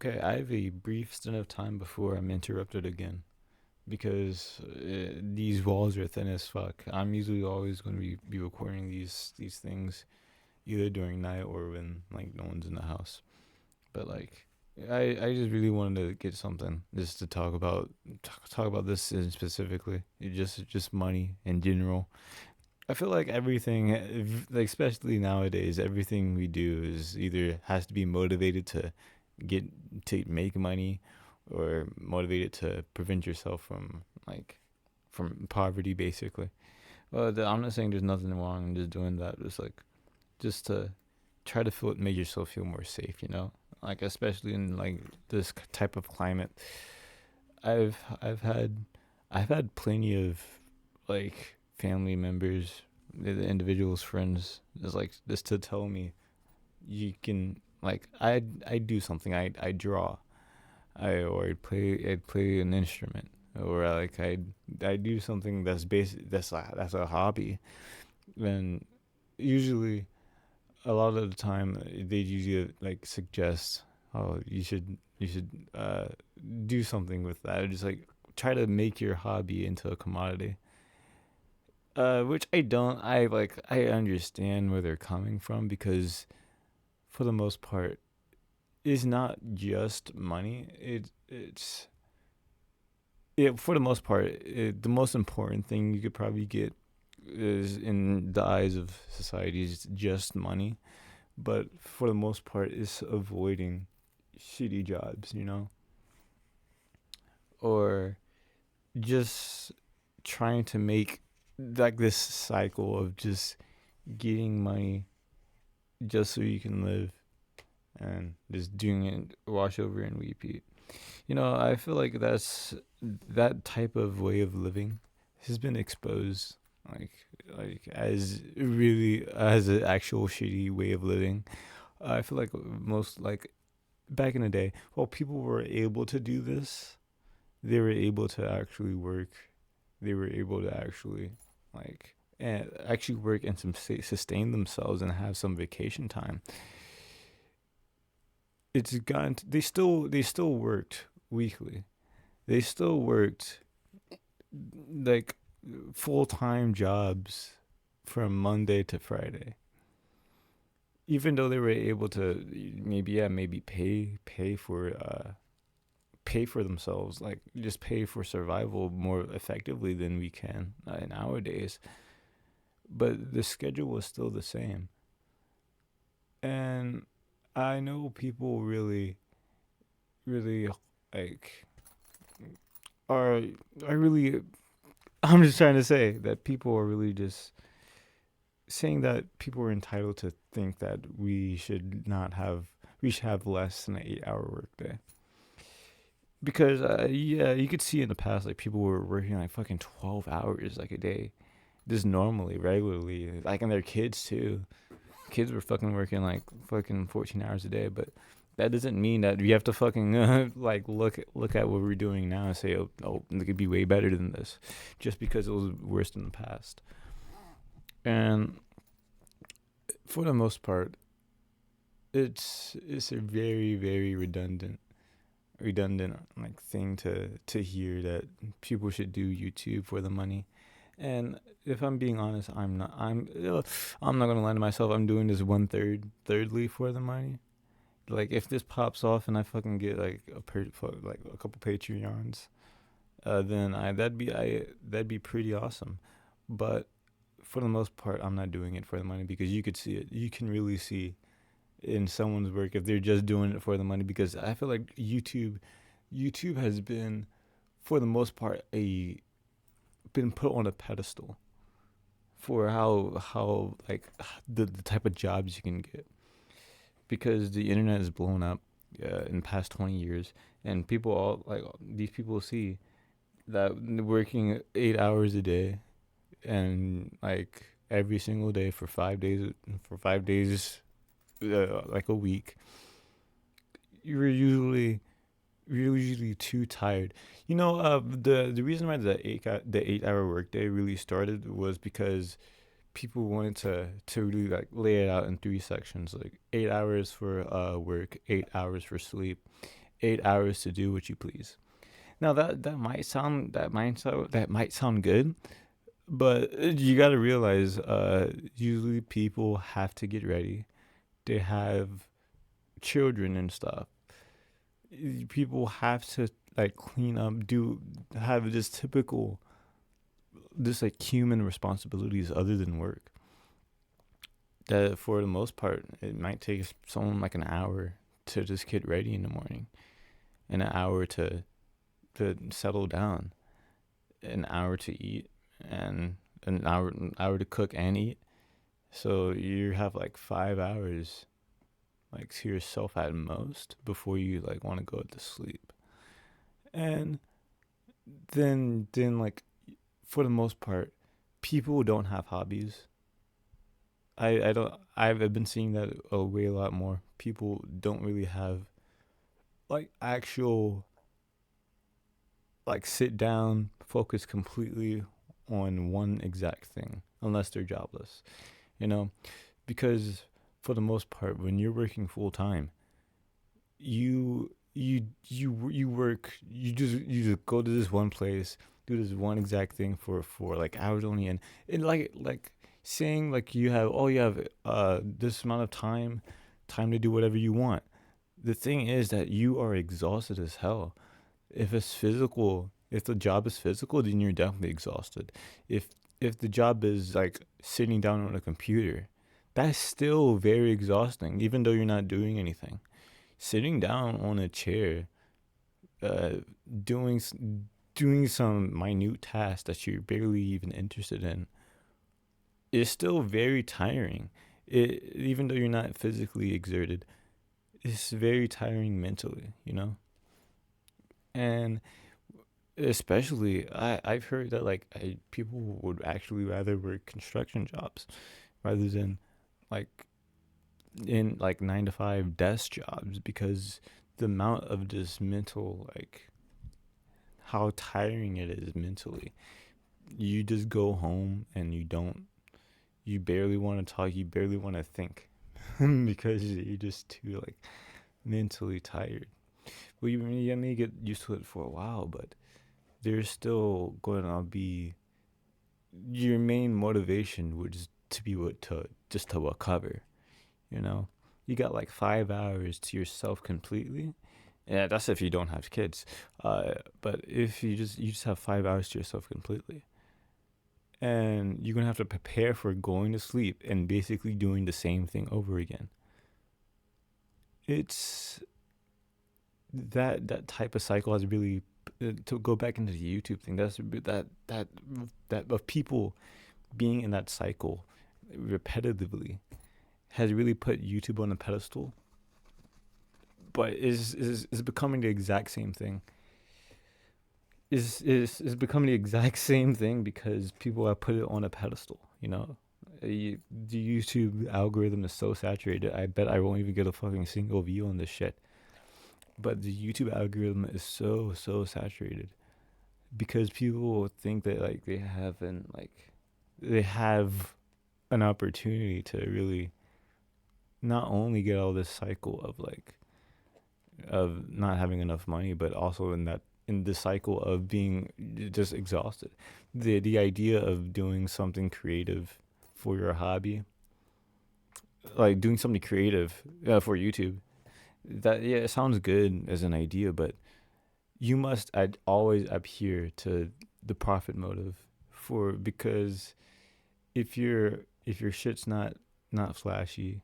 Okay, I have a brief stint of time before I'm interrupted again because these walls are thin as fuck. I'm usually always going to be recording these things either during night or when like no one's in the house. But like I just really wanted to get something just to talk about this specifically. Just money in general. I feel like everything, like especially nowadays, everything we do is either has to be motivated get to make money, or motivated to prevent yourself from from poverty, basically. Well, I'm not saying there's nothing wrong in just doing that. Just just to try to make yourself feel more safe. Like especially in like this type of climate. I've I've had plenty of like family members, the individuals, friends, just to tell me you can I do something. I draw. I'd play an instrument, or I do something that's basic, that's a hobby. Then usually a lot of the time they usually like suggest, oh, you should do something with that, or just like try to make your hobby into a commodity. Which I don't. I understand where they're coming from, because for the most part, it's not just money. For the most part, the most important thing you could probably get is, in the eyes of society, is just money. But for the most part, it's avoiding shitty jobs, or just trying to make like this cycle of just getting money just so you can live, and just doing it wash over and repeat. I feel like that type of way of living has been exposed, like as really as an actual shitty way of living. I feel like most like back in the day, while people were able to do this, they were able to actually work. They were able to actually work and sustain themselves and have some vacation time. They still worked weekly. They still worked like full-time jobs from Monday to Friday. Even though they were able to maybe pay for themselves, like just pay for survival more effectively than we can nowadays. But the schedule was still the same. And I know people really like are are really I'm just trying to say that people are really just saying that people are entitled to think that we should have less than an 8 hour workday. Because yeah, you could see in the past like people were working like fucking 12 hours like a day, just normally, regularly, like, and their kids too. Kids were fucking working like fucking 14 hours a day. But that doesn't mean that we have to fucking like look at what we're doing now and say, oh, it could be way better than this, just because it was worse in the past. And for the most part, it's a very very redundant like thing to hear that people should do YouTube for the money. And if I'm being honest, I'm not gonna lie to myself. I'm doing this thirdly for the money. Like if this pops off and I fucking get like like a couple Patreons, then that'd be pretty awesome. But for the most part, I'm not doing it for the money, because you could see it. You can really see in someone's work if they're just doing it for the money. Because I feel like YouTube has been, for the most part, a been put on a pedestal for how like the type of jobs you can get, because the internet has blown up in the past 20 years, and people all like these people see that working 8 hours a day, and like every single day for 5 days, like a week, you're usually too tired. The reason why the 8 hour workday really started was because people wanted to really like lay it out in three sections, like 8 hours for work, 8 hours for sleep, 8 hours to do what you please. Now that might sound good, but you got to realize, usually people have to get ready. They have children and stuff. People have to like clean up, do have just typical, just like human responsibilities other than work. That for the most part, it might take someone like an hour to just get ready in the morning, and an hour to settle down, an hour to eat, and an hour to cook and eat. So you have like 5 hours like to yourself at most before you like want to go to sleep. And then like for the most part, people don't have hobbies. I don't I've been seeing that a way a lot more. People don't really have like actual like sit down, focus completely on one exact thing unless they're jobless, you know? Because for the most part when you're working full time, you work, you just go to this one place, do this one exact thing for like hours only, and like saying like you have this amount of time to do whatever you want. The thing is that you are exhausted as hell. If the job is physical, then you're definitely exhausted. If the job is like sitting down on a computer, that's still very exhausting even though you're not doing anything. Sitting down on a chair, uh doing doing some minute task that you're barely even interested in is still very tiring. Even though you're not physically exerted, it's very tiring mentally, you know? And especially I've heard that like people would actually rather work construction jobs rather than like in like 9 to 5 desk jobs, because the amount of just mental like how tiring it is mentally. You just go home and you barely want to talk, you barely want to think because you're just too like mentally tired. Well, you may get used to it for a while, but there's still going to be your main motivation would just to be what to just to recover. You know, you got like 5 hours to yourself completely. Yeah, that's if you don't have kids. But if you just have 5 hours to yourself completely, and you're gonna have to prepare for going to sleep and basically doing the same thing over again. It's that type of cycle has really, to go back into the YouTube thing. That of people being in that cycle repetitively has really put YouTube on a pedestal, but is becoming the exact same thing. Is becoming the exact same thing because people have put it on a pedestal. You know, the YouTube algorithm is so saturated. I bet I won't even get a fucking single view on this shit. But the YouTube algorithm is so saturated because people think that like they have an opportunity to really not only get out of this cycle of like of not having enough money, but also in the cycle of being just exhausted. The idea of doing something creative for your hobby, like doing something creative for YouTube, that yeah, it sounds good as an idea, but you must I'd always adhere to the profit motive for because if your shit's not flashy,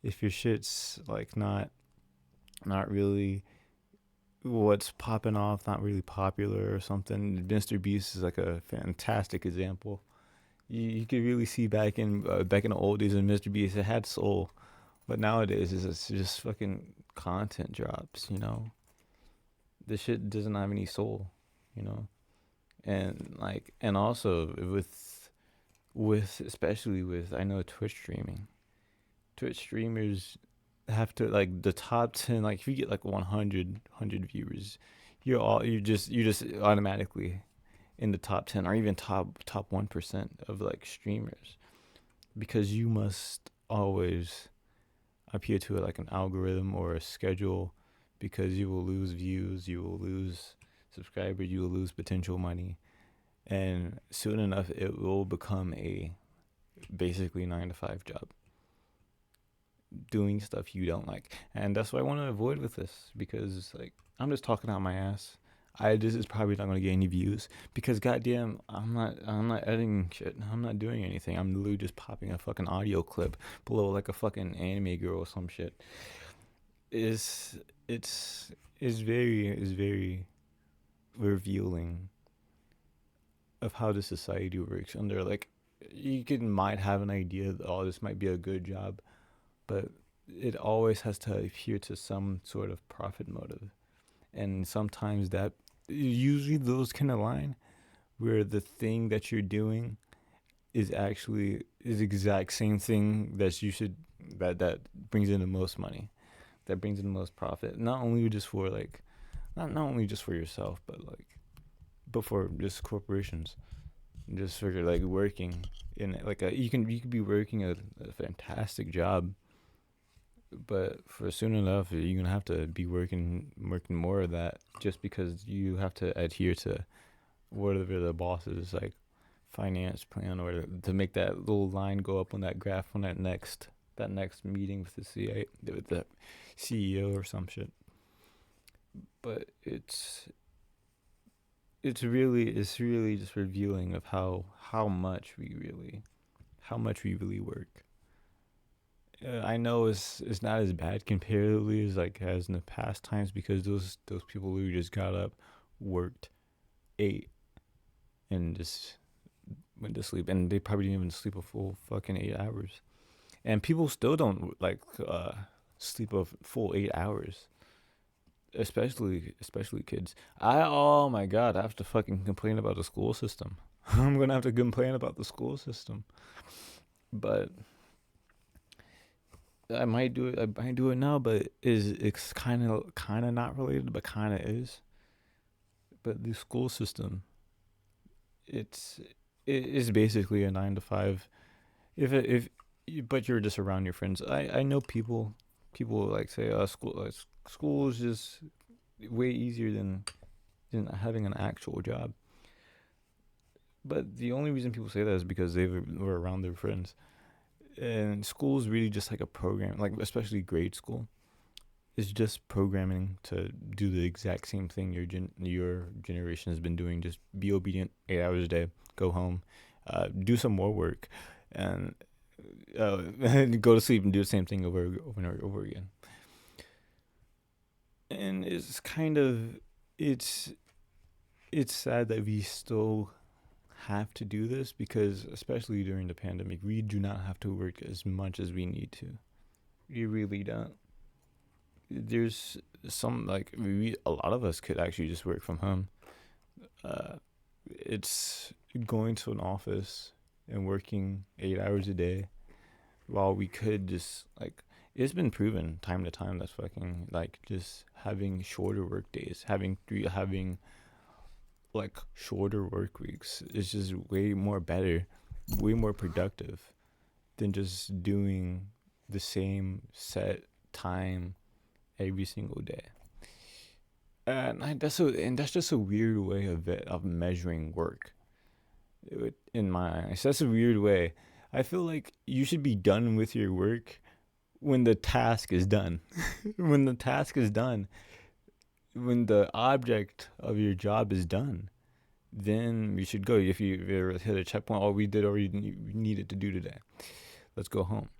if your shit's like not really what's popping off, not really popular or something. Mr. Beast is like a fantastic example. You could really see back in the old days when Mr. Beast it had soul, but nowadays it's just fucking content drops. You know, this shit doesn't have any soul. You know, and like and also with especially with I know Twitch streaming. Twitch streamers have to like the top 10, like if you get like 100 viewers, you're just automatically in the top 10 or even top 1% of like streamers, because you must always appear to like an algorithm or a schedule because you will lose views, you will lose subscribers, you will lose potential money, and soon enough it will become a basically 9 to 5 job, doing stuff you don't like. And that's what I want to avoid with this, because like I'm just talking out my ass. This is probably not gonna get any views because goddamn, I'm not editing shit. I'm not doing anything. I'm literally just popping a fucking audio clip below like a fucking anime girl or some shit. Is it's very revealing of how the society works. Under like, might have an idea that oh this might be a good job, but it always has to adhere to some sort of profit motive, and sometimes that usually those can align where the thing that you're doing is exact same thing that you should that brings in the most money, that brings in the most profit, not only just for like not only just for yourself, but for just corporations, just for like working in like you could be working a fantastic job, but for soon enough you're gonna have to be working more of that just because you have to adhere to whatever the boss's like finance plan, or to make that little line go up on that graph on that next meeting with the CEO or some shit. But it's really just revealing of how much we really work. I know it's not as bad comparatively as like as in the past times, because those people who just got up, worked, ate, and just went to sleep, and they probably didn't even sleep a full fucking 8 hours. And people still don't like sleep a full 8 hours, especially kids. Oh my god, I have to fucking complain about the school system. I'm gonna have to complain about the school system, but I might do it now. But it's kind of not related, but kind of is. But the school system, it's it is basically a 9 to 5. If but you're just around your friends. I know people like say school is just way easier than having an actual job. But the only reason people say that is because they were around their friends. And school is really just like a program, like especially grade school. It's just programming to do the exact same thing your generation has been doing. Just be obedient, 8 hours a day, go home, do some more work, and and go to sleep and do the same thing over again. And it's it's sad that we still have to do this, because especially during the pandemic, we do not have to work as much as we need to. We really don't. There's some like a lot of us could actually just work from home. Uh, it's going to an office and working 8 hours a day, while we could just like, it's been proven time to time that's fucking like just having shorter work days, having like shorter work weeks is just way more better, way more productive than just doing the same set time every single day. And that's just a weird way of measuring work. In my eyes, that's a weird way. I feel like you should be done with your work when the task is done. When the task is done, when the object of your job is done, then you should go. If you ever hit a checkpoint, oh, we did all we needed to do today. Let's go home.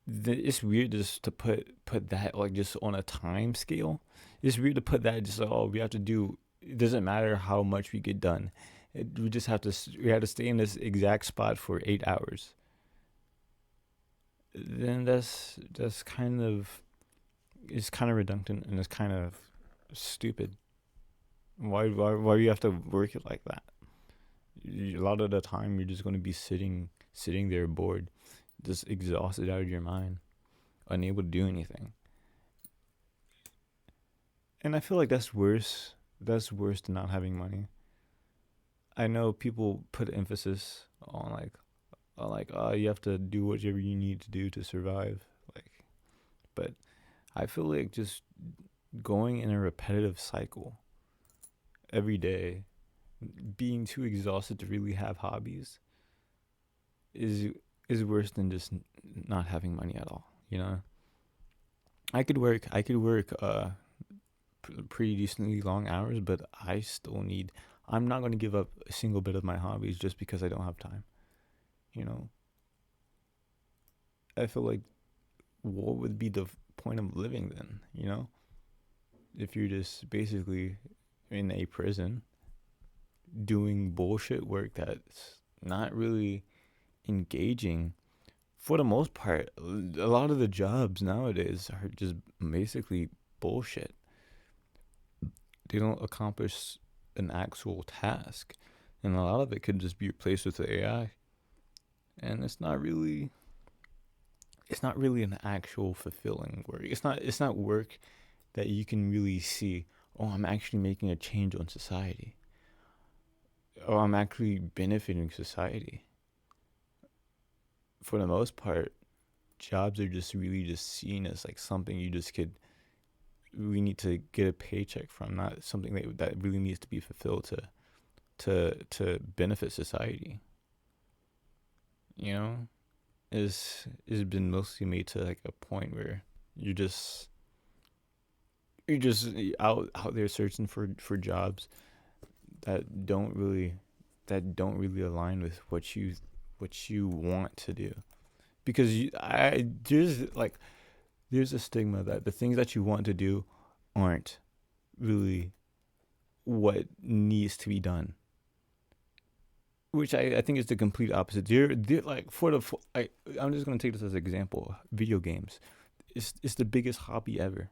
It's weird just to put that like just on a time scale. It's weird to put that just like, oh, we have to do. It doesn't matter how much we get done. We just have to. We have to stay in this exact spot for 8 hours. Then that's kind of, it's kind of redundant, and it's kind of stupid. Why do you have to work it like that? A lot of the time you're just going to be sitting there bored, just exhausted out of your mind, unable to do anything. And I feel like that's worse than not having money. I know people put emphasis on like, oh, you have to do whatever you need to do to survive, like, but I feel like just going in a repetitive cycle every day, being too exhausted to really have hobbies is is worse than just not having money at all. You know, I could work pretty decently long hours, but I still need. I'm not going to give up a single bit of my hobbies just because I don't have time. You know, I feel like what would be the point of living then? You know, if you're just basically in a prison doing bullshit work that's not really engaging. For the most part, a lot of the jobs nowadays are just basically bullshit. They don't accomplish an actual task, and a lot of it could just be replaced with the AI. And it's not really an actual fulfilling work. It's not work that you can really see. Oh, I'm actually making a change on society. Oh, I'm actually benefiting society. For the most part, jobs are just really just seen as like something you just could we need to get a paycheck from, not something that really needs to be fulfilled to benefit society. You know, is been mostly made to like a point where you're just you're just out there searching for jobs that don't really that don't really align with what you want to do, because there's a stigma that the things that you want to do aren't really what needs to be done, which I think is the complete opposite. They're like I'm just gonna take this as an example. Video games, it's the biggest hobby ever.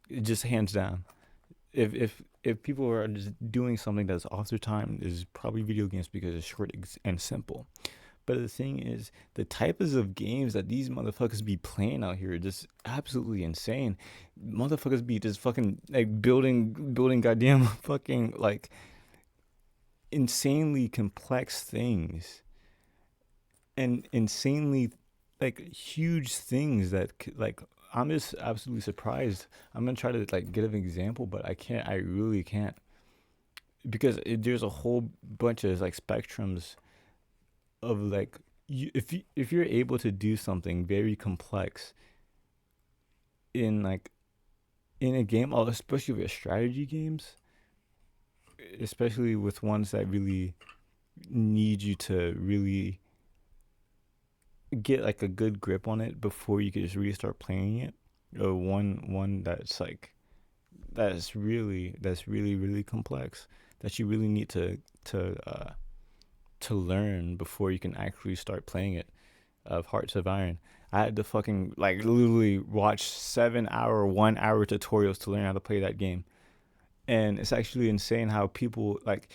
It just hands down. If people are just doing something that's off their time, is probably video games because it's short and simple. But the thing is, the types of games that these motherfuckers be playing out here are just absolutely insane. Motherfuckers be just fucking like building goddamn fucking like insanely complex things and insanely like huge things that like I'm just absolutely surprised. I'm gonna try to like get an example, but I can't. I really can't because there's a whole bunch of like spectrums of like if you're able to do something very complex in like in a game, especially with strategy games, especially with ones that really need you to really get like a good grip on it before you could just really start playing it. Or one that's really really complex that you really need to learn before you can actually start playing it. Of Hearts of Iron, I had to fucking like literally watch 7 hour, 1 hour tutorials to learn how to play that game. And it's actually insane how people like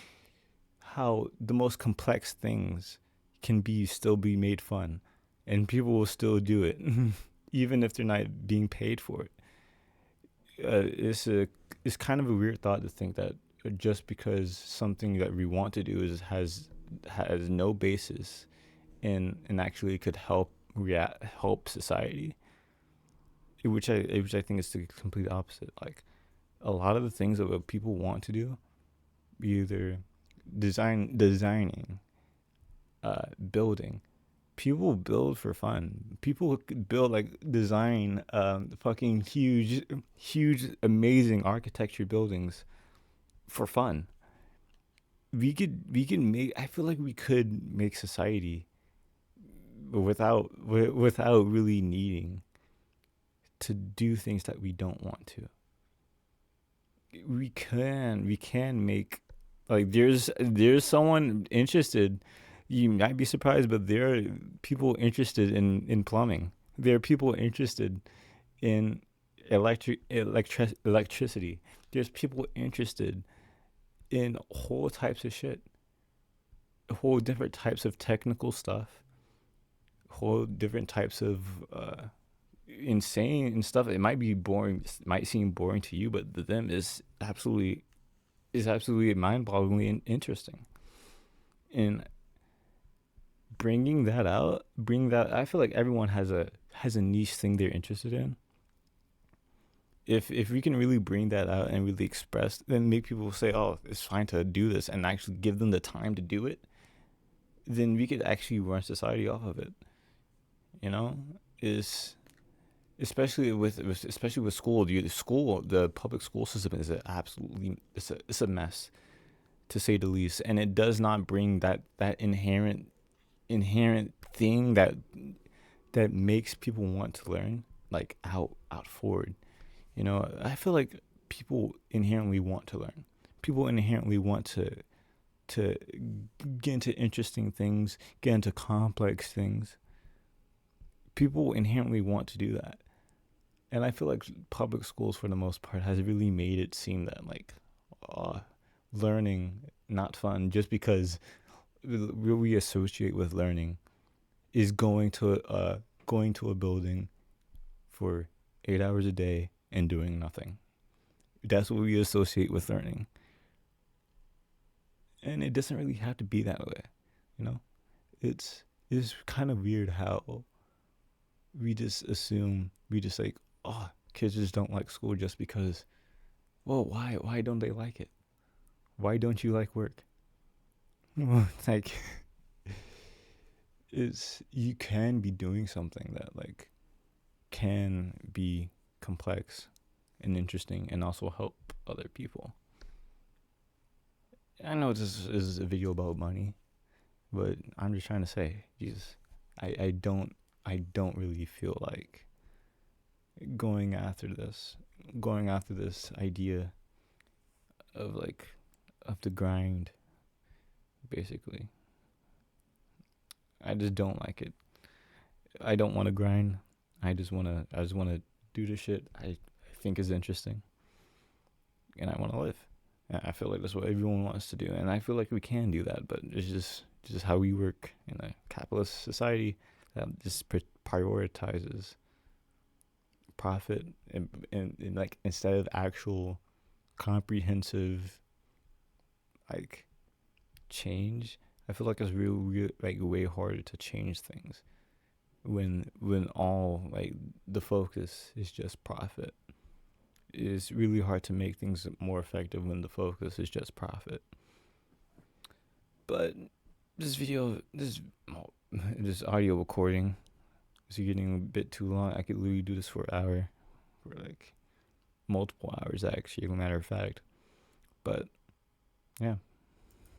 how the most complex things can be still be made fun, and people will still do it, even if they're not being paid for it. It's kind of a weird thought to think that just because something that we want to do has no basis and actually could help society, which I think is the complete opposite. Like a lot of the things that what people want to do, either designing, building. People build for fun. People build like design fucking huge amazing architecture buildings for fun. We could make I feel like we could make society without really needing to do things that we don't want to. We can make like there's someone interested. You might be surprised, but there are people interested in plumbing. There are people interested in electricity. There's people interested in whole types of shit, whole different types of technical stuff, whole different types of insane and stuff. It might be boring, might seem boring to you, but to them is absolutely mind-bogglingly interesting. And bring that. I feel like everyone has a niche thing they're interested in, if we can really bring that out and really express, then make people say, oh, it's fine to do this, and actually give them the time to do it, then we could actually run society off of it. You know, is especially with school. The public school system is it's a mess, to say the least, and it does not bring that inherent thing that makes people want to learn, like out forward. I feel like people inherently want to learn. People inherently want to get into interesting things, get into complex things. People inherently want to do that. And I feel like public schools, for the most part, has really made it seem that, like, uh, learning not fun, just because what we associate with learning is going to a building for 8 hours a day and doing nothing. That's what we associate with learning, and it doesn't really have to be that way. You know, it's kind of weird how we just like, oh, kids just don't like school just because. Well, why don't they like it? Why don't you like work? Like, it's you can be doing something that, like, can be complex and interesting and also help other people. I know this is a video about money, but I'm just trying to say, Jesus, I don't really feel like going after this, going after this idea of, like, of the grind, basically. I just don't like it. I don't want to grind. I just want to do the shit I think is interesting, and I want to live. And I feel like that's what everyone wants to do, and I feel like we can do that, but it's just how we work in a capitalist society that just prioritizes profit, and like, instead of actual comprehensive, like, change. I feel like it's real, like, way harder to change things when all, like, the focus is just profit. It's really hard to make things more effective when the focus is just profit. But this video, this audio recording is getting a bit too long. I could literally do this for an hour, for, like, multiple hours, actually, as a matter of fact. But yeah,